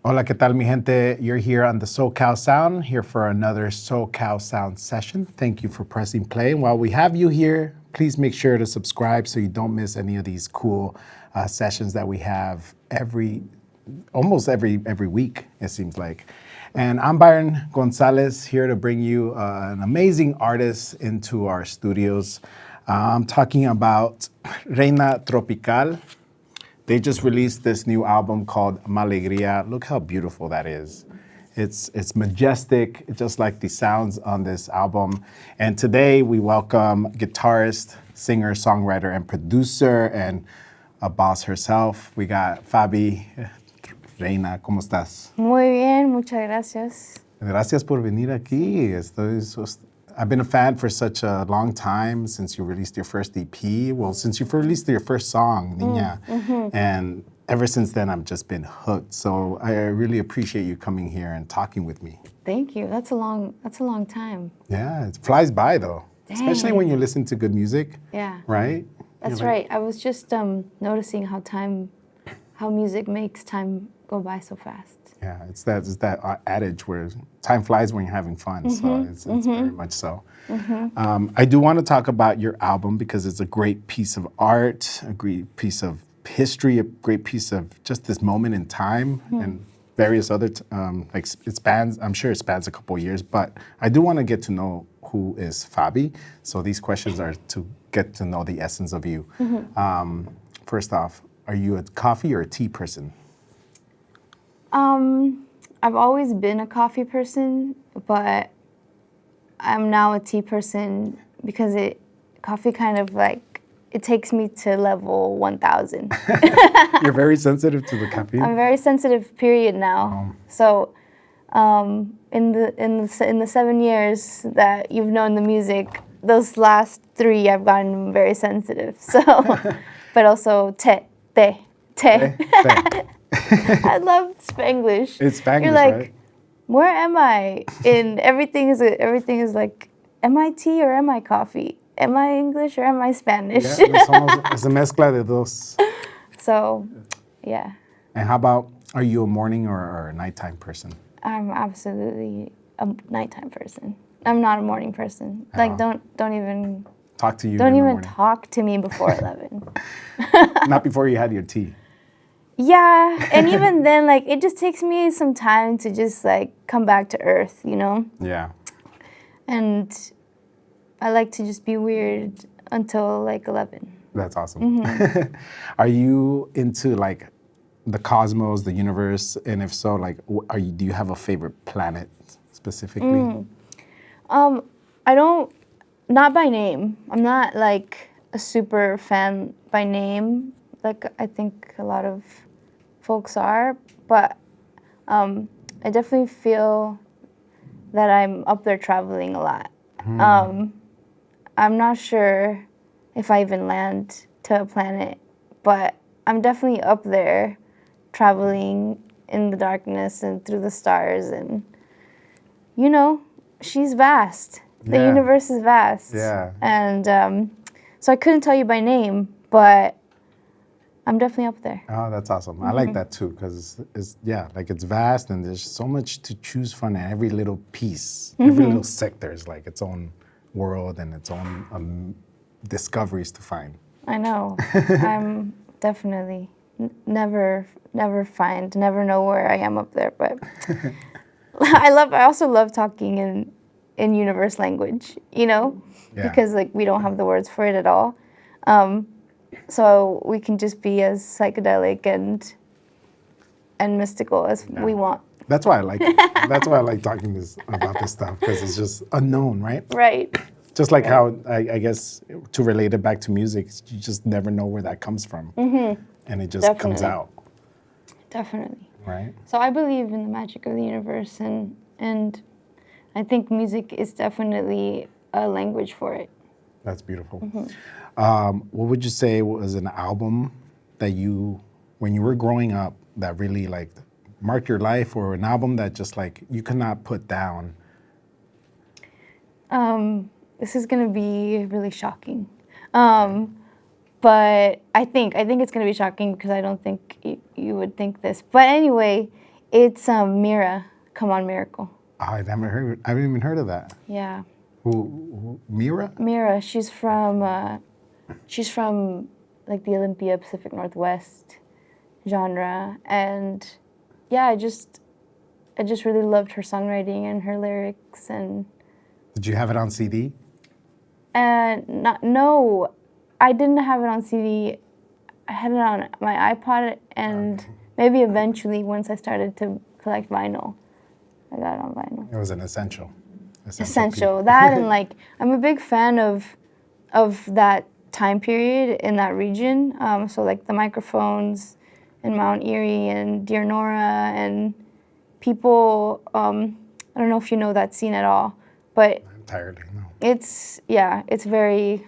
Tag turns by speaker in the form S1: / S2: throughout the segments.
S1: Hola, ¿qué tal, mi gente? You're here on the SoCal Sound, here for another SoCal Sound session. Thank you for pressing play. And while we have you here, please make sure to subscribe so you don't miss any of these cool sessions that we have almost every week, it seems like. And I'm Byron Gonzalez, here to bring you an amazing artist into our studios. I'm talking about Reyna Tropical. They just released this new album called Malegria. Look how beautiful that is. It's majestic, just like the sounds on this album. And today we welcome guitarist, singer, songwriter, and producer, and a boss herself. We got Fabi. Reina, ¿cómo estás?
S2: Muy bien, muchas gracias.
S1: Gracias por venir aquí. I've been a fan for such a long time since you released your first EP. Well, since you released your first song, Niña. And ever since then, I've just been hooked. So I really appreciate you coming here and talking with me.
S2: Thank you. That's a long time.
S1: Yeah, it flies by though.
S2: Dang.
S1: Especially when you listen to good music.
S2: Yeah.
S1: Right?
S2: That's right. I was just noticing how music makes time go by so fast.
S1: Yeah, it's that adage where time flies when you're having fun. So it's very much so. I do want to talk about your album because it's a great piece of art, a great piece of history, a great piece of just this moment in time, and various other I'm sure it spans a couple of years. But I do want to get to know who is Fabi. So these questions are to get to know the essence of you. First off, are you a coffee or a tea person?
S2: I've always been a coffee person, but I'm now a tea person because coffee kind of it takes me to level 1000.
S1: You're very sensitive to the caffeine?
S2: I'm very sensitive, period, now. So in the 7 years that you've known the music, those last 3 I've gotten very sensitive. So, but also te. I love Spanglish.
S1: It's Spanglish,
S2: You're like,
S1: right?
S2: Where am I? And everything is like, am I tea or am I coffee? Am I English or am I Spanish?
S1: Yeah, it's a mezcla de dos.
S2: So, yeah.
S1: And how about, are you a morning or a nighttime person?
S2: I'm absolutely a nighttime person. I'm not a morning person. Like, don't even
S1: talk to you.
S2: Don't even talk to me before 11.
S1: Not before you had your tea.
S2: Yeah, and even then, it just takes me some time to just, come back to earth, you know?
S1: Yeah.
S2: And I like to just be weird until, 11.
S1: That's awesome. Are you into, the cosmos, the universe? And if so, do you have a favorite planet specifically?
S2: I don't, not by name. I'm not, a super fan by name, I think a lot of folks are, but I definitely feel that I'm up there traveling a lot. I'm not sure if I even land to a planet, but I'm definitely up there traveling in the darkness and through the stars, and she's vast. The universe is vast.
S1: Yeah.
S2: And so I couldn't tell you by name, but I'm definitely up there.
S1: Oh, that's awesome. I like that too, because it's vast and there's so much to choose from, and every little piece, every little sector is like its own world and its own discoveries to find.
S2: I know. I'm definitely never know where I am up there, but I also love talking in universe language, because we don't have the words for it at all. So we can just be as psychedelic and mystical as we want.
S1: That's why I like it. That's why I like talking about this stuff, because it's just unknown, right?
S2: Right.
S1: Just like how, I guess, to relate it back to music, you just never know where that comes from. And it just comes out.
S2: Definitely.
S1: Right?
S2: So I believe in the magic of the universe, and I think music is definitely a language for it.
S1: That's beautiful. What would you say was an album that when you were growing up, that really marked your life, or an album that just you could not put down?
S2: This is gonna be really shocking, but I think it's gonna be shocking because I don't think you would think this. But anyway, It's Mira, Come On Miracle.
S1: Oh, I haven't even heard of that.
S2: Yeah.
S1: Who Mira?
S2: Mira, she's from like the Olympia Pacific Northwest genre, and yeah, I just really loved her songwriting and her lyrics, and
S1: Did you have it on CD?
S2: no, I didn't have it on CD. I had it on my iPod, and maybe eventually once I started to collect vinyl, I got it on vinyl.
S1: It was an essential.
S2: Essential. That and like I'm a big fan of that time period in that region. So like the microphones in Mount Erie and Dear Nora and people. I don't know if you know that scene at all, but
S1: Entirely, no.
S2: it's very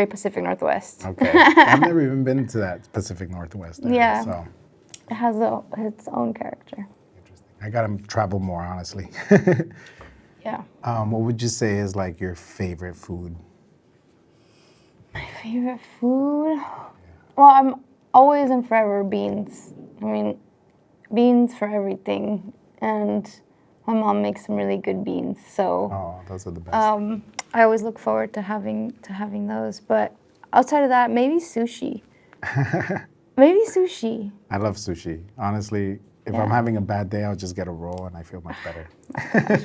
S2: Pacific Northwest.
S1: Okay. I've never even been to that Pacific Northwest area,
S2: Yeah.
S1: so
S2: It has its own character.
S1: interesting. I gotta travel more, honestly.
S2: Yeah.
S1: What would you say is like your favorite food?
S2: My favorite food? Well, I'm always and forever beans. I mean, beans for everything. And my mom makes some really good beans, so
S1: Oh, those are the best.
S2: I always look forward to having those. But outside of that, maybe sushi. Maybe sushi.
S1: I love sushi. Honestly, if I'm
S2: Yeah.
S1: having a bad day, I'll just get a roll and I feel much better.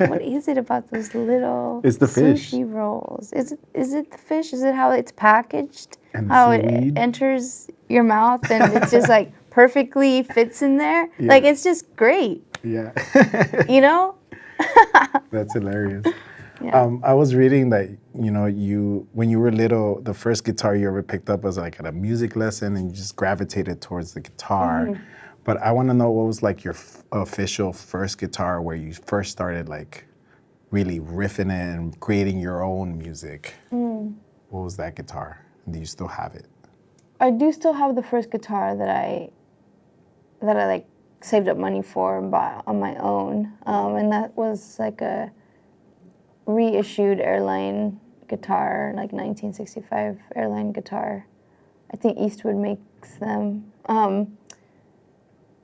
S2: What is it about those little
S1: It's the fish.
S2: sushi rolls? Is it the fish? Is it how it's packaged?
S1: And the
S2: how
S1: seaweed.
S2: it enters your mouth and it's just like perfectly fits in there?
S1: Yeah.
S2: Like it's just great,
S1: Yeah.
S2: you know?
S1: That's hilarious.
S2: Yeah.
S1: I was reading that, when you were little, the first guitar you ever picked up was like at a music lesson and you just gravitated towards the guitar.
S2: Mm-hmm.
S1: But I want to know what was like your official first guitar where you first started like really riffing it and creating your own music. What was that guitar? And do you still have it?
S2: I do still have the first guitar that I like saved up money for and bought on my own, and that was like a reissued airline guitar, like 1965 airline guitar. I think Eastwood makes them, and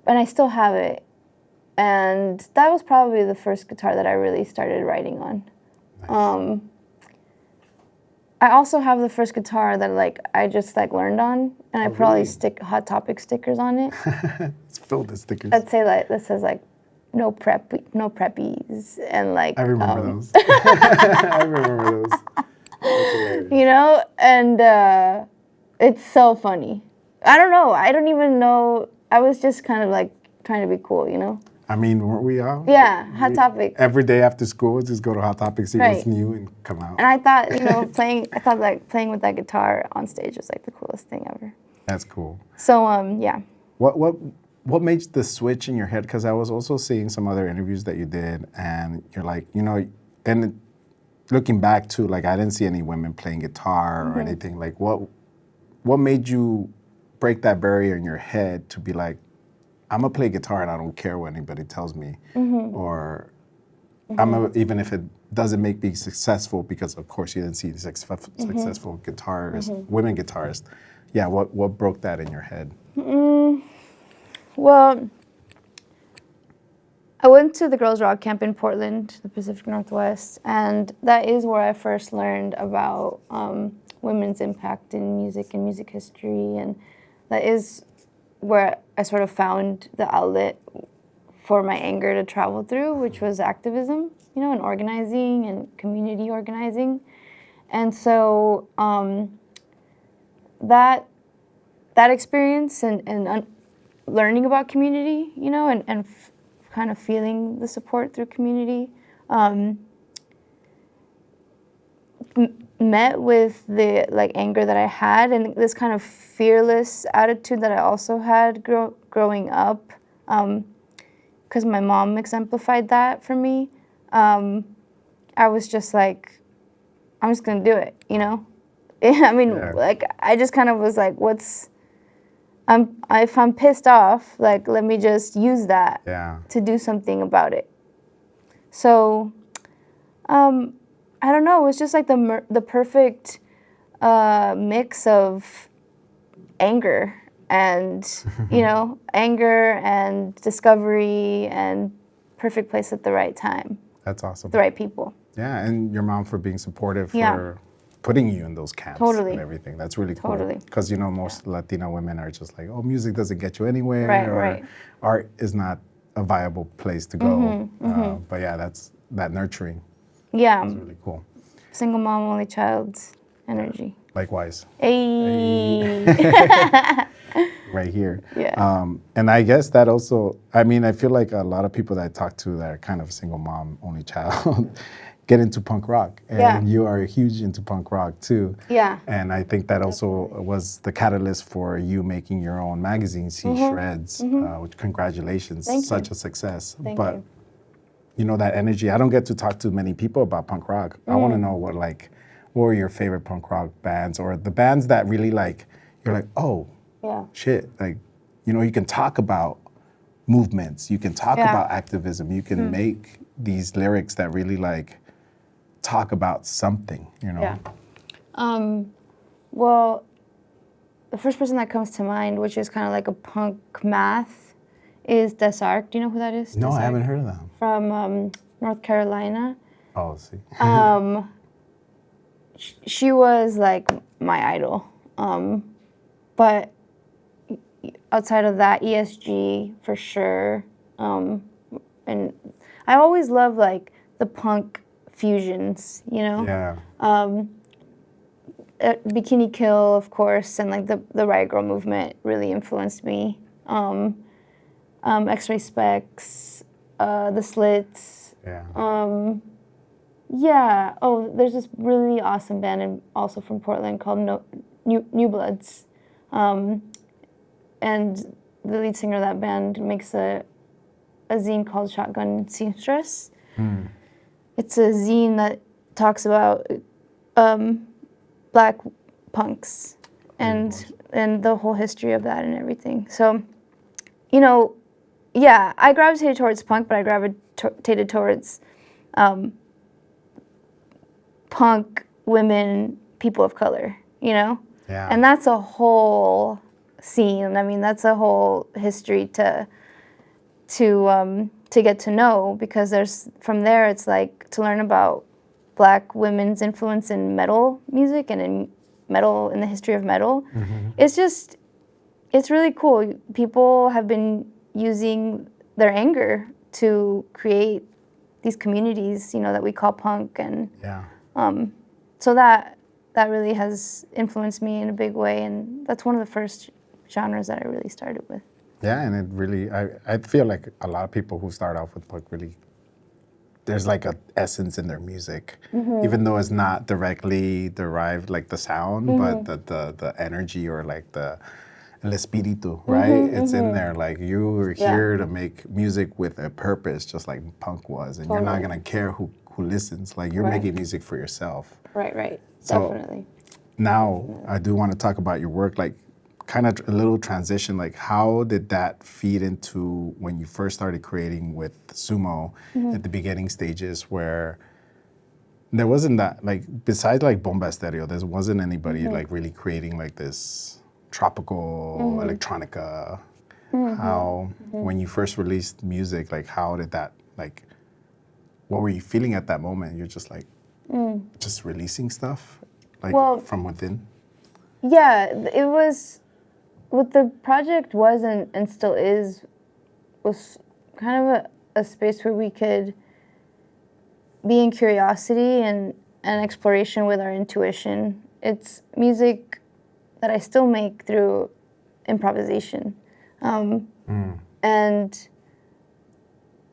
S2: I still have it. And that was probably the first guitar that I really started writing on.
S1: Nice.
S2: I also have the first guitar that I just learned on, and I probably
S1: really?
S2: stick Hot Topic stickers on it.
S1: It's filled with stickers.
S2: That says no preppies and
S1: I remember those. I remember those. That's hilarious.
S2: you know, and it's so funny. I don't know. I don't even know. I was just kind of trying to be cool, you know?
S1: I mean, weren't we all?
S2: Yeah, Hot Topic.
S1: Every day after school, just go to Hot Topic, see what's
S2: Right.
S1: new, and come out.
S2: And I thought, playing with that guitar on stage was the coolest thing ever.
S1: That's cool.
S2: So, yeah.
S1: What made the switch in your head? Because I was also seeing some other interviews that you did, and you're like, and looking back too, I didn't see any women playing guitar or anything. Like, what made you break that barrier in your head to be like, I'm gonna play guitar and I don't care what anybody tells me, or even if it doesn't make me successful, because of course you didn't see successful guitarists, women guitarists. Yeah, what broke that in your head?
S2: Well, I went to the Girls Rock Camp in Portland, the Pacific Northwest, and that is where I first learned about women's impact in music and music history, and that is where I sort of found the outlet for my anger to travel through, which was activism, and organizing and community organizing. And so that experience and learning about community, and kind of feeling the support through community, met with the anger that I had and this kind of fearless attitude that I also had growing up, because my mom exemplified that for me. I was just like, I'm just gonna do it, I mean,
S1: Yeah.
S2: I just kind of was like, if I'm pissed off, let me just use that to do something about it. So, I don't know. It was just the perfect mix of anger and, you know, anger and discovery and perfect place at the right time.
S1: That's awesome.
S2: The right people.
S1: Yeah, and your mom for being supportive
S2: Yeah.
S1: for putting you in those camps
S2: Totally.
S1: and everything. That's really cool.
S2: Totally.
S1: Because, you know, most Latina women are just like, oh, music doesn't get you anywhere.
S2: Right,
S1: or
S2: right.
S1: art is not a viable place to go. But yeah, that's that nurturing.
S2: Yeah.
S1: It's really cool.
S2: Single mom, only child energy.
S1: Likewise.
S2: Hey.
S1: Right here.
S2: Yeah.
S1: And I guess that also, I mean, I feel like a lot of people that I talk to that are kind of single mom, only child, get into punk rock. And
S2: Yeah.
S1: you are huge into punk rock too.
S2: Yeah.
S1: And I think that also was the catalyst for you making your own magazine, See Shreds, which congratulations,
S2: Thank
S1: such
S2: you.
S1: a success.
S2: Thank
S1: but
S2: you.
S1: you know, that energy, I don't get to talk to many people about punk rock. I want to know what were your favorite punk rock bands, or the bands that really like, you're like, oh,
S2: Yeah.
S1: shit, like, you know, you can talk about movements, you can talk
S2: Yeah.
S1: about activism, you can make these lyrics that really like talk about something, you know?
S2: Yeah. Well, the first person that comes to mind, which is kind of like a punk math, is Desark. Do you know who that is?
S1: No, I
S2: Desark?
S1: haven't heard of them.
S2: From North Carolina.
S1: Oh, see.
S2: She was like my idol. But outside of that, ESG for sure. And I always love like the punk fusions, you know?
S1: Yeah.
S2: Bikini Kill, of course, and like the Riot Girl movement really influenced me. X-Ray Specs, the Slits.
S1: Yeah.
S2: Yeah. Oh, there's this really awesome band also from Portland called New Bloods. And the lead singer of that band makes a zine called Shotgun Seamstress. It's a zine that talks about Black punks and the whole history of that and everything. So, you know, yeah, I gravitated towards punk, but I gravitated towards punk women, people of color, you know?
S1: Yeah.
S2: And that's a whole scene. I mean, that's a whole history to get to know, because there's from there it's like to learn about Black women's influence in metal music and in the history of metal. It's really cool. People have been using their anger to create these communities, you know, that we call punk, and
S1: Yeah.
S2: so that really has influenced me in a big way, and that's one of the first genres that I really started with.
S1: Yeah, and it really, I feel like a lot of people who start off with punk really, there's like a essence in their music, even though it's not directly derived like the sound, but the energy, or like el espíritu, right? It's in there. Like, you are here to make music with a purpose, just like punk was, and you're not gonna care who listens. Like, you're making music for yourself.
S2: Right.
S1: So,
S2: Definitely.
S1: Now, I do want to talk about your work, like kind of a little transition, like how did that feed into when you first started creating with Sumo at the beginning stages, where there wasn't that, like, besides like Bomba Estéreo, there wasn't anybody like really creating like this tropical electronica. How, when you first released music, like how did that, like, what were you feeling at that moment? You're just like, just releasing stuff, like, from within?
S2: Yeah, it was, what the project was and still is, was kind of a space where we could be in curiosity and exploration with our intuition. It's music that I still make through improvisation. And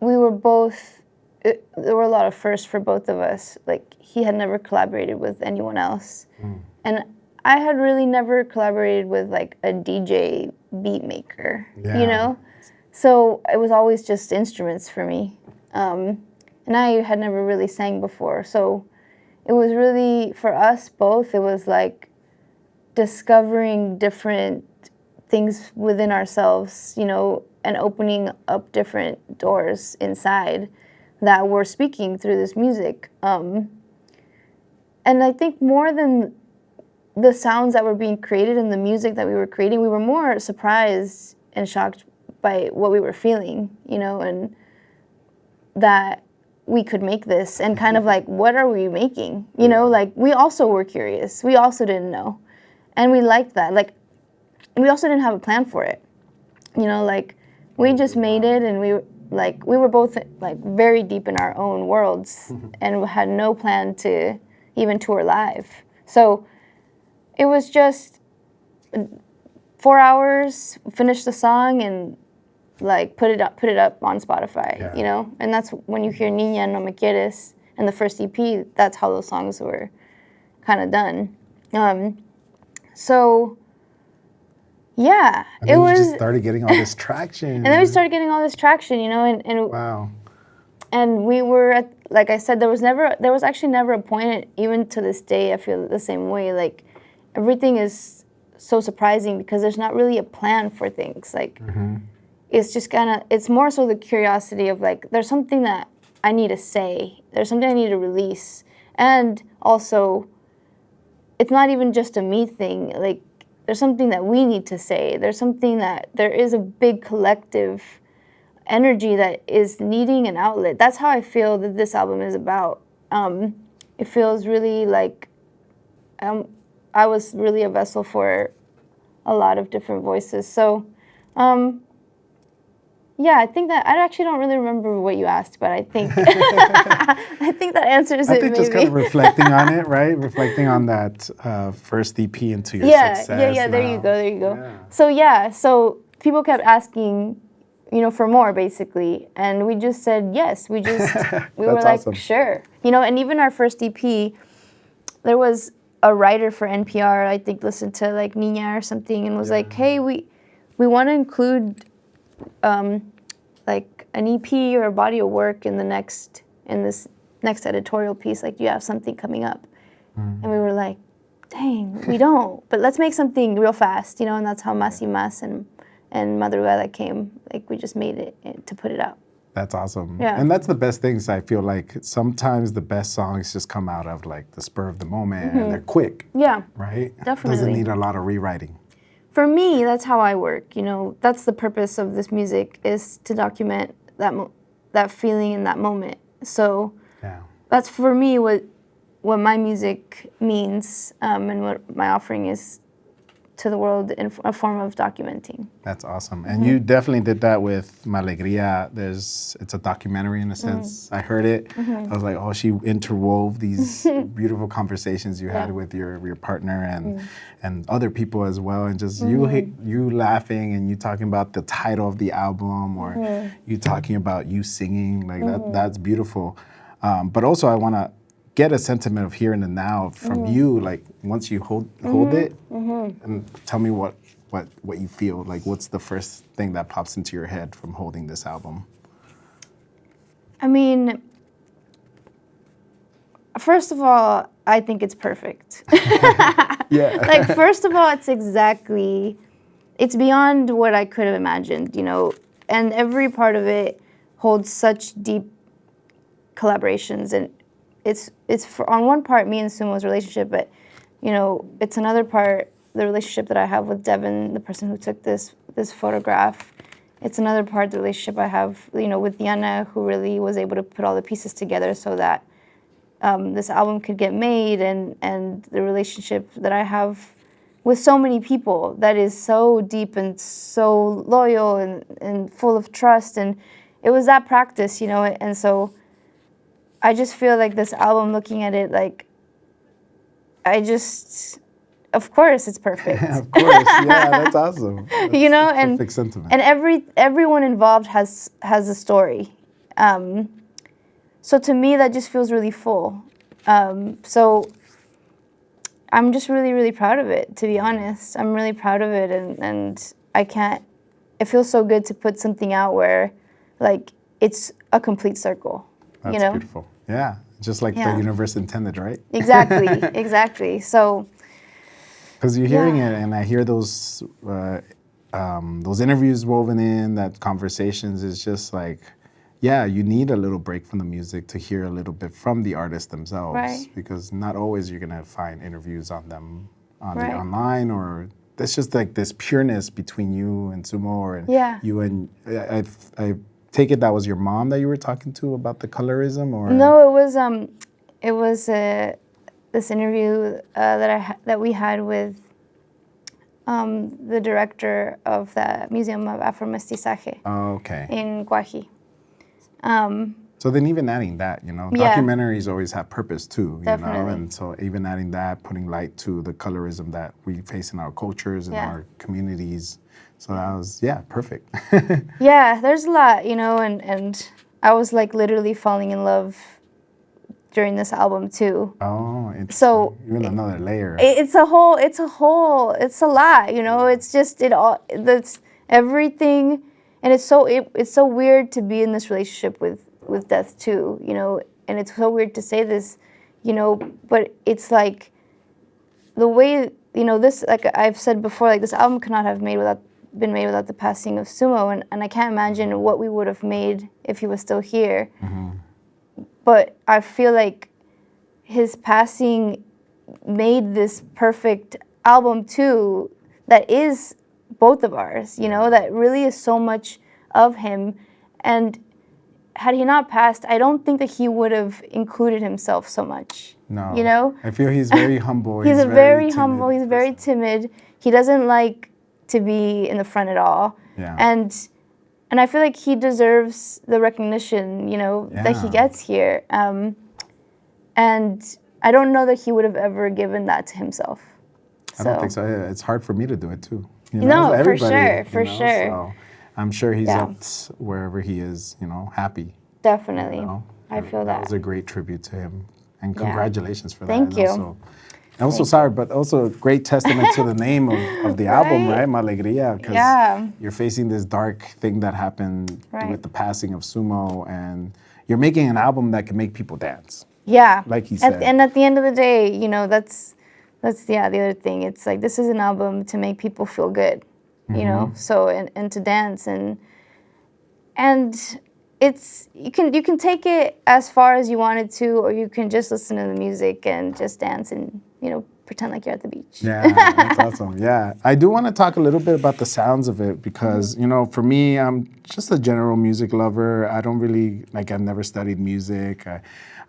S2: we were both, there were a lot of firsts for both of us. Like, he had never collaborated with anyone else. And I had really never collaborated with like a DJ beat maker, you know? So it was always just instruments for me. And I had never really sang before. So it was really, for us both, it was like discovering different things within ourselves, you know, and opening up different doors inside that were speaking through this music. And I think more than the sounds that were being created and the music that we were creating, we were more surprised and shocked by what we were feeling, you know, and that we could make this and kind of like, what are we making? You know, like we also were curious. We also didn't know. And we liked that. Like, we also didn't have a plan for it. You know, like we just made it, and we were both like very deep in our own worlds and had no plan to even tour live. So it was just 4 hours, finish the song, and like put it up on Spotify, you know? And that's when you hear Niña No Me Quieres and the first EP, that's how those songs were kind of done. So yeah,
S1: and then you just started getting all this traction.
S2: And then we started getting all this traction, you know, and
S1: wow.
S2: And we were at, like I said, there was actually never a point, even to this day, I feel the same way. Like everything is so surprising because there's not really a plan for things. Like it's just it's more so the curiosity of like, there's something that I need to say. There's something I need to release. And also, it's not even just a me thing. Like there's something that we need to say. There's something that there is a big collective energy that is needing an outlet. That's how I feel that this album is about. It feels really like I was really a vessel for a lot of different voices. So, yeah, I think that I actually don't really remember what you asked, but I think I think that answers it.
S1: I think just kind of reflecting on it, right? Reflecting on that first EP into your success.
S2: Yeah. There you go. Yeah. So people kept asking, you know, for more basically, and we just said yes. We were like, awesome. Sure, you know. And even our first EP, there was a writer for NPR, I think, listened to like Niña or something, and was like, hey, we want to include like an EP or a body of work in this next editorial piece. Like, do you have something coming up? And we were like, dang, we don't. But let's make something real fast, you know. And that's how Más y Más and Madrugada came. Like, we just made it to put it out.
S1: That's awesome. Yeah. And that's the best things. I feel like sometimes the best songs just come out of like the spur of the moment and they're quick. Yeah. Right?
S2: Definitely.
S1: Doesn't need a lot of rewriting.
S2: For me, that's how I work. You know, that's the purpose of this music, is to document that feeling in that moment. So that's for me what my music means, and what my offering is to the world in a form of documenting.
S1: That's awesome. And you definitely did that with Ma Alegría. It's a documentary in a sense. I heard it. I was like, oh, she interwove these beautiful conversations you had with your partner and other people as well. And just you laughing and you talking about the title of the album, or you talking about you singing. Like that's beautiful. But also I want to get a sentiment of here and the now from you, like once you hold it, and tell me what you feel. Like, what's the first thing that pops into your head from holding this album?
S2: I mean, first of all, I think it's perfect. Like, first of all, it's beyond what I could have imagined, you know, and every part of it holds such deep collaborations, and it's on one part me and Sumo's relationship, but you know, it's another part the relationship that I have with Devin, the person who took this photograph. It's another part the relationship I have, you know, with Diana, who really was able to put all the pieces together so that this album could get made, and the relationship that I have with so many people that is so deep and so loyal and full of trust. And it was that practice, you know, and so I just feel like this album, looking at it, like, of course it's perfect.
S1: Of course, yeah, that's awesome. That's
S2: you know,
S1: perfect sentiment.
S2: And everyone involved has a story. So to me, that just feels really full. So I'm just really, really proud of it, to be honest. I'm really proud of it, and it feels so good to put something out where, like, it's a complete circle.
S1: That's
S2: you know?
S1: Beautiful. Yeah, just like the universe intended, right?
S2: Exactly. So,
S1: because you're hearing it, and I hear those interviews woven in, that conversations is just like, you need a little break from the music to hear a little bit from the artists themselves,
S2: right?
S1: Because not always you're gonna find interviews on them on the online, or there's just like this pureness between you and Sumo, and you and I take it that was your mom that you were talking to about the colorism, or
S2: no, it was this interview that we had with the director of the Museum of Afro-Mestizaje in Guaji.
S1: So then even adding that, documentaries always have purpose too,
S2: Definitely.
S1: And so even adding that, putting light to the colorism that we face in our cultures and our communities. So that was, perfect.
S2: Yeah, there's a lot, and I was like literally falling in love during this album too.
S1: Oh, interesting.
S2: So
S1: even another layer.
S2: It's a lot, it's just, that's everything. And it's so weird to be in this relationship with death too, and it's so weird to say this, but it's like the way, this, like I've said before, like this album could not have been made without the passing of Sumo, and I can't imagine what we would have made if he was still here. Mm-hmm. But I feel like his passing made this perfect album too, that is both of ours, that really is so much of him. And had he not passed, I don't think that he would have included himself so much.
S1: No. I feel he's very humble.
S2: He's very humble. He's very timid. He doesn't like to be in the front at all.
S1: Yeah.
S2: And I feel like he deserves the recognition, that he gets here. And I don't know that he would have ever given that to himself.
S1: I don't think so. It's hard for me to do it too.
S2: For sure.
S1: So I'm sure he's up wherever he is, happy.
S2: Definitely. I feel that.
S1: That was a great tribute to him. And congratulations for that.
S2: Thank you.
S1: But also a great testament to the name of the album, right? Ma Alegría, because you're facing this dark thing that happened with the passing of Sumo, and you're making an album that can make people dance.
S2: Yeah.
S1: Like he said.
S2: And at the end of the day, that's the other thing. It's like, this is an album to make people feel good, so, and to dance, and it's, you can take it as far as you wanted to, or you can just listen to the music and just dance and, pretend like you're at the beach.
S1: Yeah, that's awesome. Yeah. I do want to talk a little bit about the sounds of it because, for me, I'm just a general music lover. I don't really, I've never studied music. I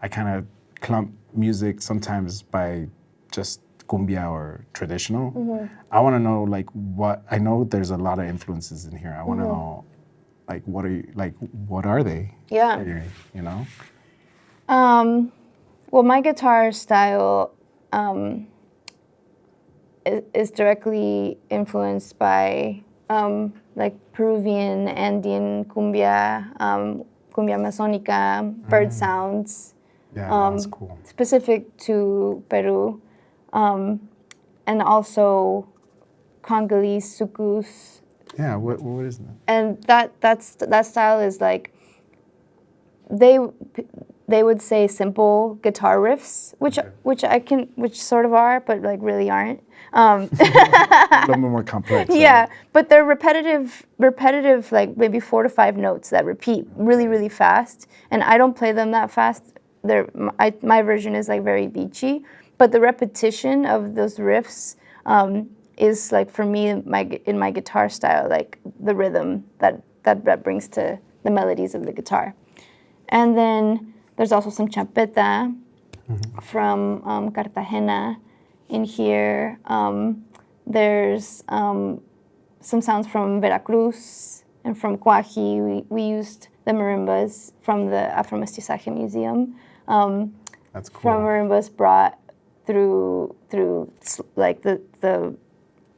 S1: kind of clump music sometimes by just cumbia or traditional. Mm-hmm. I want to know, I know there's a lot of influences in here. I want to know, what are they?
S2: Yeah. Well, my guitar style is directly influenced by Peruvian, Andean cumbia, cumbia amazónica, bird sounds.
S1: Yeah, that's cool.
S2: Specific to Peru, and also Congolese sukus.
S1: Yeah, what is that?
S2: And that style is like, they would say simple guitar riffs, which sort of are, but really aren't.
S1: A little more complex.
S2: Yeah, but they're repetitive, like maybe 4 to 5 notes that repeat really, really fast. And I don't play them that fast. My version is very beachy, but the repetition of those riffs is for me in my guitar style, the rhythm that brings to the melodies of the guitar. And then there's also some champeta from Cartagena in here. There's some sounds from Veracruz and from Guaji. We used the marimbas from the Afro-Mestizaje Museum.
S1: That's cool.
S2: From marimbas brought through the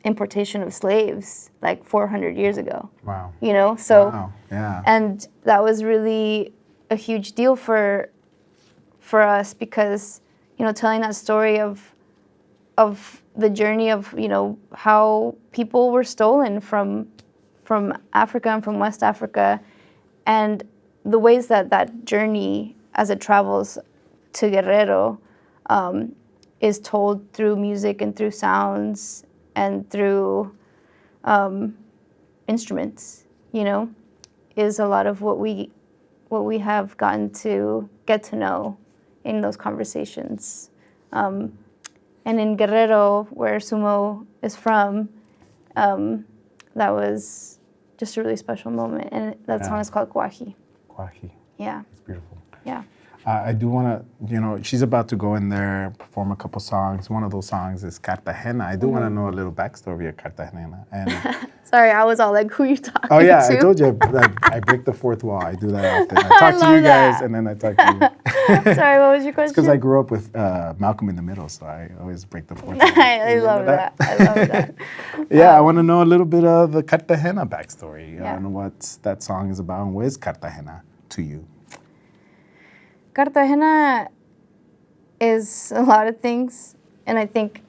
S2: importation of slaves 400 years ago.
S1: Wow.
S2: So
S1: yeah.
S2: And that was really a huge deal for us because telling that story of the journey of how people were stolen from Africa and from West Africa, and the ways that journey as it travels to Guerrero is told through music and through sounds and through instruments, is a lot of what we have gotten to get to know in those conversations. And in Guerrero, where sumo is from, that was just a really special moment. And that song is called Guaji.
S1: Guaji.
S2: Yeah.
S1: It's beautiful.
S2: Yeah.
S1: I do want to, she's about to go in there, perform a couple songs. One of those songs is Cartagena. I do want to know a little backstory of Cartagena. And
S2: sorry, I was all like, who are you talking to?
S1: Oh, yeah, I told you, I break the fourth wall. I do that often. I talk to you guys, and then I talk to you.
S2: Sorry, what was your question?
S1: Because I grew up with Malcolm in the Middle, so I always break the fourth wall.
S2: I love that. I love that.
S1: Yeah, I want to know a little bit of the Cartagena backstory
S2: Yeah.
S1: and what that song is about, and what is Cartagena to you?
S2: Cartagena is a lot of things, and I think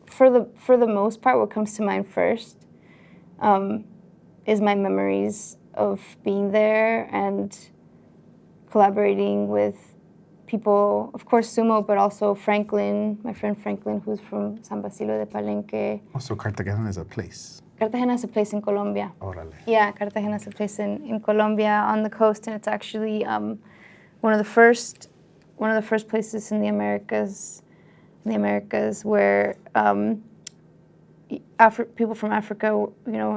S2: for the most part, what comes to mind first is my memories of being there and collaborating with people, of course sumo, but also Franklin, my friend Franklin, who's from San Basilio de Palenque.
S1: Oh, so Cartagena is a place.
S2: Cartagena is a place in Colombia.
S1: Órale.
S2: Yeah, Cartagena is a place in Colombia on the coast, and it's actually one of the first places in the Americas where people from Africa,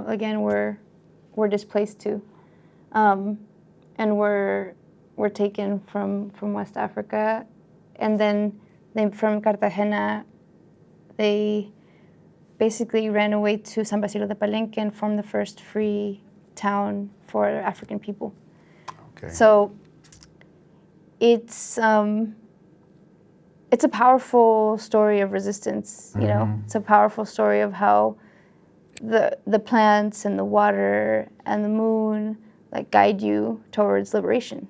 S2: again were displaced to, and were taken from West Africa, and then from Cartagena, they basically ran away to San Basilio de Palenque and formed the first free town for African people.
S1: Okay.
S2: So it's a powerful story of resistance, you know. It's a powerful story of how the plants and the water and the moon like guide you towards liberation.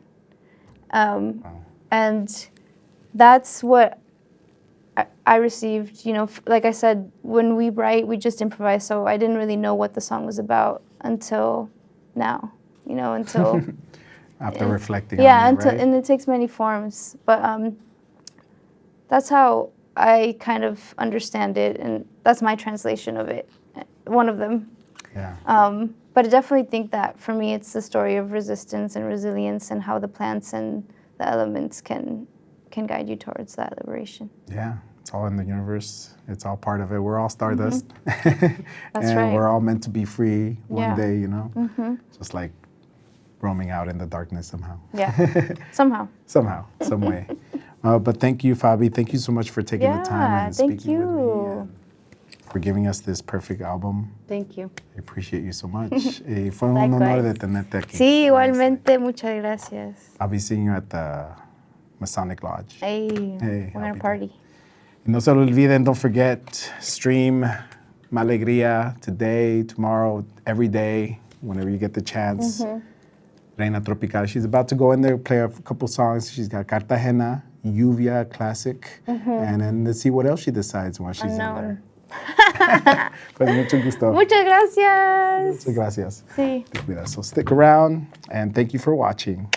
S2: And that's what I received, like I said, when we write, we just improvise, so I didn't really know what the song was about until now, until...
S1: After reflecting
S2: yeah,
S1: on it, right?
S2: And it takes many forms, but that's how I kind of understand it, and that's my translation of it, one of them.
S1: Yeah.
S2: But I definitely think that for me, it's the story of resistance and resilience, and how the plants and the elements can guide you towards that liberation.
S1: Yeah, it's all in the universe. It's all part of it. We're all stardust.
S2: That's
S1: and
S2: right.
S1: we're all meant to be free one
S2: Yeah.
S1: day, Just like roaming out in the darkness somehow.
S2: Yeah, somehow.
S1: Somehow, some way. But thank you, Fabi. Thank you so much for taking the time and
S2: thank
S1: speaking with me.
S2: you.
S1: And for giving us this perfect album.
S2: Thank you.
S1: I appreciate you so much. Fue un honor de tenerte aquí.
S2: Sí, igualmente, muchas gracias.
S1: I'll be seeing you at the Masonic Lodge.
S2: Hey,
S1: Hey,
S2: we're
S1: I'll
S2: gonna
S1: be
S2: party.
S1: No se lo olviden, don't forget, stream Ma Alegría today, tomorrow, every day, whenever you get the chance. Reyna Tropical, she's about to go in there, play a couple songs. She's got Cartagena, Lluvia, classic, and then let's see what else she decides while she's in there. Pues mucho gusto.
S2: Muchas gracias.
S1: Muchas gracias.
S2: Sí.
S1: Te cuidas. So stick around, and thank you for watching.